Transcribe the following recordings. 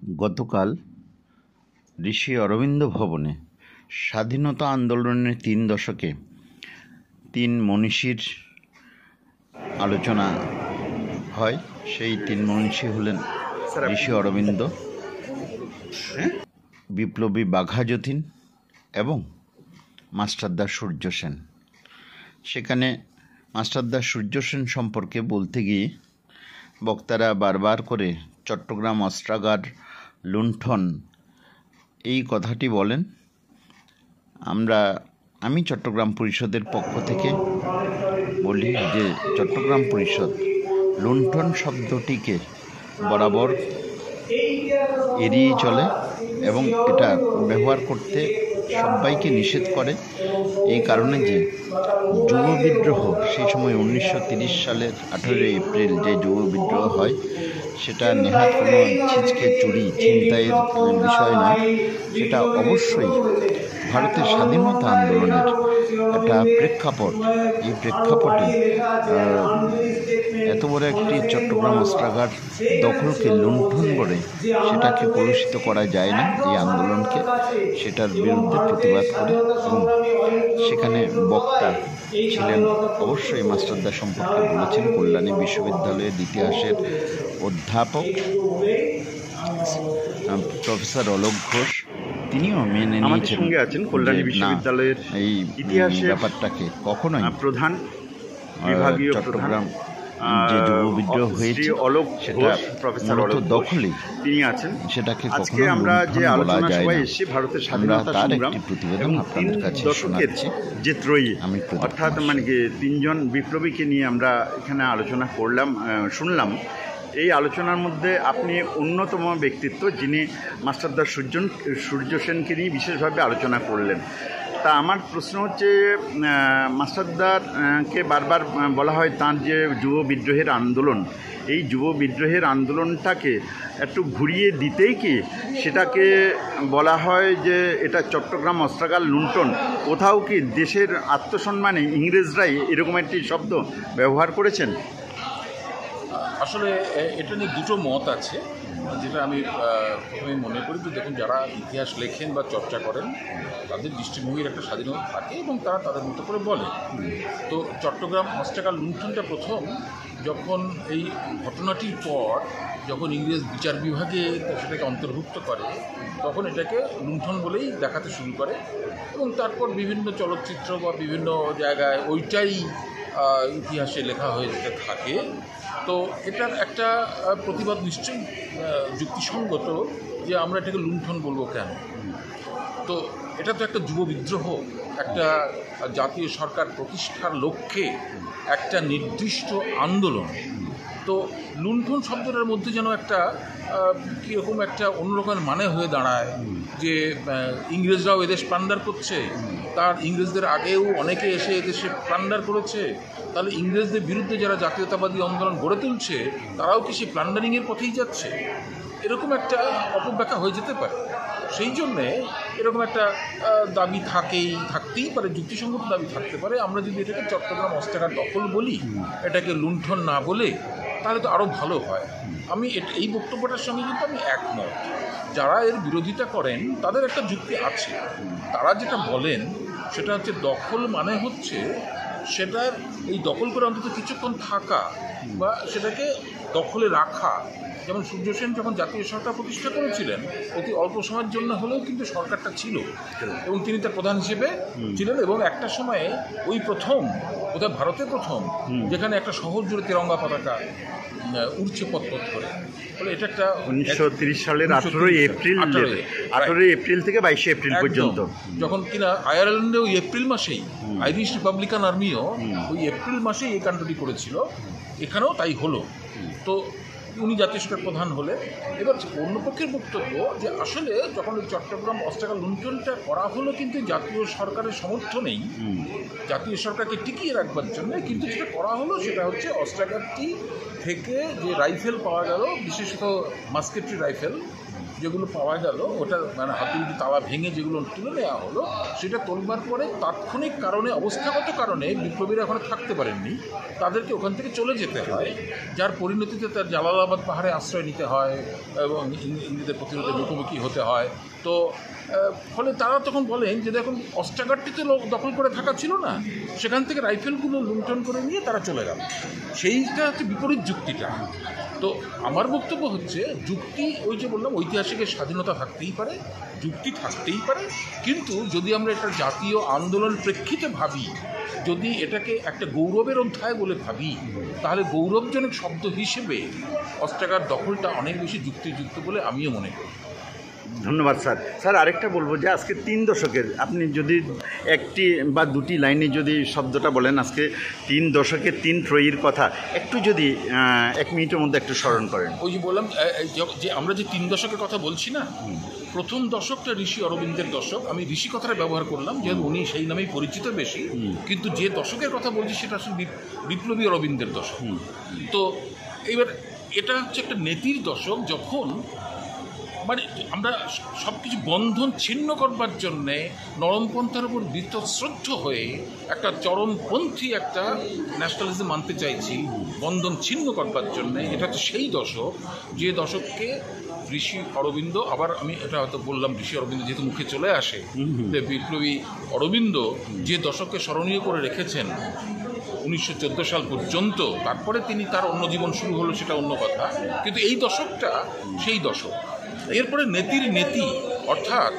গতকাল ঋষি অরবিন্দ ভবনে স্বাধীনতা আন্দোলনের 3 দশকে 3 মনীষীর আলোচনা হয়। সেই 3 মনীষী হলেন ঋষি অরবিন্দ, বিপ্লবী বাঘা যতীন এবং মাস্টারদা সূর্য সেন। সেখানে মাস্টারদা সূর্য সেন সম্পর্কে বলতে গিয়ে বক্তারা বারবার করে চট্টগ্রাম অস্ত্রাগার লুণ্ঠন এই কথাটি বলেন। আমি চট্টগ্রাম পরিষদের পক্ষ থেকে বলি যে চট্টগ্রাম পরিষদ লুণ্ঠন শব্দটিকে বরাবর এড়িয়ে চলে এবং এটা ব্যবহার করতে সবাইকে নিষেধ করে, এই কারণে যে যুব বিদ্রোহ সেই সময় 1930 সালের 18 এপ্রিল যে যুব বিদ্রোহ হয় সেটা নেহাত কোনো ছিচকে চুরি ছিনতাইয়ের বিষয় না, সেটা অবশ্যই ভারতের স্বাধীনতা আন্দোলনের একটা প্রেক্ষাপট। এই প্রেক্ষাপটে এত বড় একটি চট্টগ্রাম অস্ত্রাগার দখলকে লুণ্ঠন করে সেটাকে কলুষিত করা যায় না, এই আন্দোলনকে সেটার বিরুদ্ধে প্রতিবাদ করে। এবং সেখানে বক্তা ছিলেন অবশ্যই মাস্টারদা সম্পর্কে বলেছেন কল্যাণী বিশ্ববিদ্যালয়ের ইতিহাসের অধ্যাপক প্রফেসর অলোক ঘোষ। তিনিও মেনে নিয়েছেন কল্যাণী বিশ্ববিদ্যালয়ের এই ইতিহাসের ব্যাপারটাকে কখনোই প্রধান বিভাগীয় চট্টগ্রাম যে যুব বিদ্রোহ হয়েছে সেটা মূলত দখলেই তিনি আছেন, সেটাকে কখনো আমরা যে আলোচনা সভায় এসেছি ভারতের স্বাধীনতা সংগ্রাম একটি প্রতিবেদন আপনাদের কাছে শোনাচ্ছি যে ত্রয়ী, অর্থাৎ মানে কি 3 জন বিপ্লবীকে নিয়ে আমরা এখানে আলোচনা শুনলাম। এই আলোচনার মধ্যে আপনি অন্যতম ব্যক্তিত্ব যিনি মাস্টারদা সূর্য সেনকে নিয়ে বিশেষভাবে আলোচনা করলেন। তা আমার প্রশ্ন হচ্ছে, মাস্টারদারকে বারবার বলা হয় তাঁর যে যুব বিদ্রোহের আন্দোলন, এই যুব বিদ্রোহের আন্দোলনটাকে একটু ঘুরিয়ে দিতেই কি সেটাকে বলা হয় যে এটা চট্টগ্রাম অস্ত্রাগার লুণ্ঠন? কোথাও কি দেশের আত্মসম্মানে ইংরেজরাই এরকম একটি শব্দ ব্যবহার করেছেন? আসলে এটা নিয়ে দুটো মত আছে, যেটা আমি প্রথমে মনে করি যে দেখুন, যারা ইতিহাস লেখেন বা চর্চা করেন তাদের দৃষ্টিভঙ্গির একটা স্বাধীনতা থাকে এবং তারা তাদের মতো করে বলে। তো চট্টগ্রাম অস্ত্রাগার লুণ্ঠনটা প্রথম যখন এই ঘটনাটির পর যখন ইংরেজ বিচার বিভাগে সেটাকে অন্তর্ভুক্ত করে তখন এটাকে লুণ্ঠন বলেই দেখাতে শুরু করে এবং তারপর বিভিন্ন চলচ্চিত্র বা বিভিন্ন জায়গায় ওইটাই ইতিহাসে লেখা হয়ে যেতে থাকে। তো এটার একটা প্রতিবাদ নিশ্চয়ই যুক্তিসঙ্গত যে আমরা এটাকে লুণ্ঠন বলবো কেন। তো এটা তো একটা যুব বিদ্রোহ, একটা জাতীয় সরকার প্রতিষ্ঠার লক্ষ্যে একটা নির্দিষ্ট আন্দোলন। তো লুণ্ঠন শব্দটার মধ্যে যেন একটা কীরকম একটা অন্যরকমের মানে হয়ে দাঁড়ায় যে ইংরেজরাও এদেশ প্লান্ডার করছে, তার ইংরেজদের আগেও অনেকে এসে এদেশে প্লান্ডার করেছে, তাহলে ইংরেজদের বিরুদ্ধে যারা জাতীয়তাবাদী আন্দোলন গড়ে তুলছে তারাও কি সেই প্লান্ডারিংয়ের পথেই যাচ্ছে, এরকম একটা অপব্যাখ্যা হয়ে যেতে পারে। সেই জন্যে এরকম একটা দাবি থাকতেই পারে, যুক্তিসঙ্গত দাবি থাকতে পারে। আমরা যদি এটাকে চট্টগ্রাম অস্ত্রাগার দখল বলি, এটাকে লুণ্ঠন না বলে, তাহলে তো আরও ভালো হয়। আমি এই বক্তব্যটার সঙ্গে কিন্তু আমি একমত। যারা এর বিরোধিতা করেন তাদের একটা যুক্তি আছে। তারা যেটা বলেন সেটা হচ্ছে দখল মানে হচ্ছে সেটার এই দখল করে অন্তত কিছুক্ষণ থাকা বা সেটাকে দখলে রাখা। যেমন সূর্য সেন যখন জাতীয় সরকার প্রতিষ্ঠা করেছিলেন অতি অল্প সময়ের জন্য হলেও কিন্তু সরকারটা ছিল এবং তিনি তার প্রধান হিসেবে ছিলেন এবং একটা সময়ে ওই প্রথম বোধহয় ভারতের প্রথম যেখানে একটা শহর জুড়ে তিরঙ্গা পতাকা উড়ছে পথ করে। ফলে এটা একটা 1930 সালের 18 এপ্রিল থেকে 22 এপ্রিল পর্যন্ত, যখন কিনা আয়ারল্যান্ডে ওই এপ্রিল মাসেই আইরিশ রিপাবলিকান আর্মিও ওই এপ্রিল মাসেই এই কাণ্ডটি করেছিল, এখানেও তাই হলো। তো উনি জাতীয় সরকার প্রধান হলে এবার অন্য পক্ষের বক্তব্য যে আসলে যখন ওই চট্টগ্রাম অস্ত্রাগার লুণ্ঠনটা করা হলো কিন্তু জাতীয় সরকারের সমর্থনেই, জাতীয় সরকারকে টিকিয়ে রাখবার জন্য, কিন্তু যেটা করা হলো সেটা হচ্ছে অস্ত্রাগারটি থেকে যে রাইফেল পাওয়া গেল, বিশেষত মাস্কেটরি রাইফেল, যেগুলো পাওয়া গেল ওটা মানে হাতুড়ি তালা ভেঙে যেগুলো তুলে নেওয়া হলো, সেটা তোলবার পরে তাৎক্ষণিক কারণে, অবস্থাগত কারণে বিপ্লবীরা ওখানে থাকতে পারেননি, তাদেরকে ওখান থেকে চলে যেতে হয়, যার পরিণতিতে তার জালালাবাদ পাহাড়ে আশ্রয় নিতে হয় এবং ইংরেজদের প্রতিরোধের মুখোমুখি হতে হয়। তো ফলে তারা তখন বলেন যে দেখুন, অস্ত্রাগারটিতে লোক দখল করে থাকা ছিল না, সেখান থেকে রাইফেলগুলো লুণ্ঠন করে নিয়ে তারা চলে গেল। সেইটা হচ্ছে বিপরীত যুক্তিটা। তো আমার বক্তব্য হচ্ছে, যুক্তি ওই যে বললাম, ঐতিহাসিকের স্বাধীনতা থাকতেই পারে, যুক্তি থাকতেই পারে, কিন্তু যদি আমরা এটা জাতীয় আন্দোলন প্রেক্ষিতে ভাবি, যদি এটাকে একটা গৌরবের অধ্যায় বলে ভাবি, তাহলে গৌরবজনক শব্দ হিসেবে অস্ত্রাগার দখলটা অনেক বেশি যুক্তিযুক্ত বলে আমিও মনে করি। ধন্যবাদ স্যার। স্যার আরেকটা বলবো যে আজকে 3 দশকের, আপনি যদি একটি বা দুটি লাইনে যদি শব্দটা বলেন, আজকে 3 দশকের 3 ত্রয়ীর কথা একটু যদি 1 মিনিটের মধ্যে একটু স্মরণ করেন। ওই যে বললাম যে আমরা যে 3 দশকের কথা বলছি না, প্রথম দশকটা ঋষি অরবিন্দের দশক। আমি ঋষি কথাটা ব্যবহার করলাম যেহেতু উনি সেই নামেই পরিচিত বেশি, কিন্তু যে দশকের কথা বলছি সেটা আসলে বিপ্লবী অরবিন্দের দশক। তো এবার এটা হচ্ছে একটা নেতির দশক, যখন মানে আমরা সব কিছু বন্ধন ছিন্ন করবার জন্যে নরমপন্থার উপর বীতশ্রদ্ধ হয়ে একটা চরমপন্থী একটা ন্যাশনালিজম মানতে চাইছি বন্ধন ছিন্ন করবার জন্যে। এটা হচ্ছে সেই দশক, যে দশককে ঋষি অরবিন্দ, আবার আমি এটা হয়তো বললাম ঋষি অরবিন্দ যেহেতু মুখে চলে আসে, যে বিপ্লবী অরবিন্দ যে দশককে স্মরণীয় করে রেখেছেন 1914 সাল পর্যন্ত, তারপরে তিনি তার অন্য জীবন শুরু হলো সেটা অন্য কথা, কিন্তু এই দশকটা সেই দশক। এরপরে নেতির নেতি, অর্থাৎ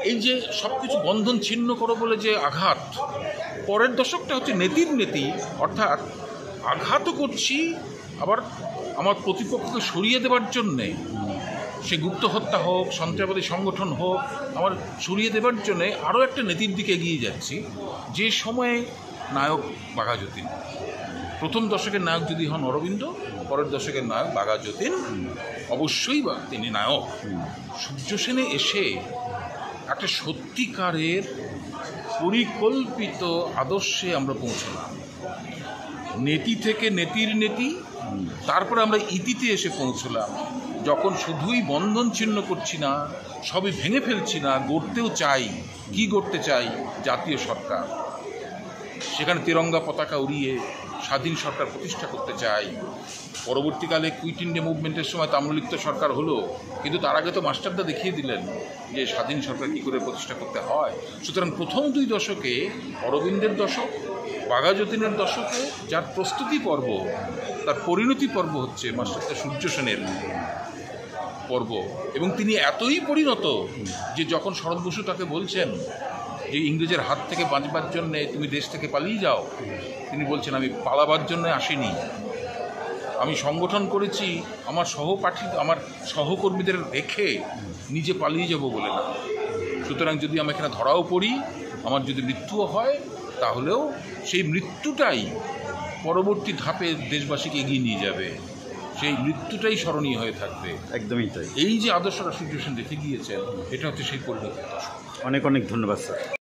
এই যে সব কিছু বন্ধন ছিন্ন করো বলে যে আঘাত, পরের দশকটা হচ্ছে নেতির নেতি, অর্থাৎ আঘাতও করছি আবার আমার প্রতিপক্ষকে সরিয়ে দেবার জন্যে, সে গুপ্ত হত্যা হোক, সন্ত্রাসবাদী সংগঠন হোক, আমার সরিয়ে দেবার জন্যে আরও একটা নীতির দিকে এগিয়ে যাচ্ছি। যে সময়ে নায়ক বাঘা যতীন, প্রথম দশকের নায়ক যদি হন অরবিন্দ, পরের দশকের নায়ক বাঘা যতীন, অবশ্যই বা তিনি নায়ক। সূর্য সেনে এসে একটা সত্যিকারের পরিকল্পিত আদর্শে আমরা পৌঁছলাম, নেতি থেকে নেতির নেতি, তারপরে আমরা ইতিতে এসে পৌঁছলাম, যখন শুধুই বন্ধন ছিন্ন করছি না, সবই ভেঙে ফেলছি না, গড়তেও চাই। কি গড়তে চাই? জাতীয় সরকার। সেখানে তিরঙ্গা পতাকা উড়িয়ে স্বাধীন সরকার প্রতিষ্ঠা করতে চাই। পরবর্তীকালে কুইট ইন্ডিয়া মুভমেন্টের সময় তাম্রলিপ্ত সরকার হলো, কিন্তু তার আগে তো মাস্টারদা দেখিয়ে দিলেন যে স্বাধীন সরকার কী করে প্রতিষ্ঠা করতে হয়। সুতরাং প্রথম 2 দশকে, অরবিন্দের দশক, বাঘা যতীনের দশকে, যার প্রস্তুতি পর্ব, তার পরিণতি পর্ব হচ্ছে মাস্টারদা সূর্য সেনের পর্ব। এবং তিনি এতই পরিণত যে যখন শরৎ বসু তাকে বলছেন যে ইংরেজের হাত থেকে বাঁচবার জন্যে তুমি দেশ থেকে পালিয়ে যাও, তিনি বলছেন আমি পালাবার জন্য আসিনি, আমি সংগঠন করেছি আমার সহপাঠী, আমার সহকর্মীদের রেখে নিজে পালিয়ে যাব বলে না। সুতরাং যদি আমি এখানে ধরাও পড়ি, আমার যদি মৃত্যুও হয়, তাহলেও সেই মৃত্যুটাই পরবর্তী ধাপে দেশবাসীকে এগিয়ে নিয়ে যাবে, সেই মৃত্যুটাই স্মরণীয় হয়ে থাকবে। একদমই তাই। এই যে আদর্শটা সূর্য সেন রেখে গিয়েছেন, এটা হচ্ছে সেই পরিণতি। অনেক অনেক ধন্যবাদ স্যার।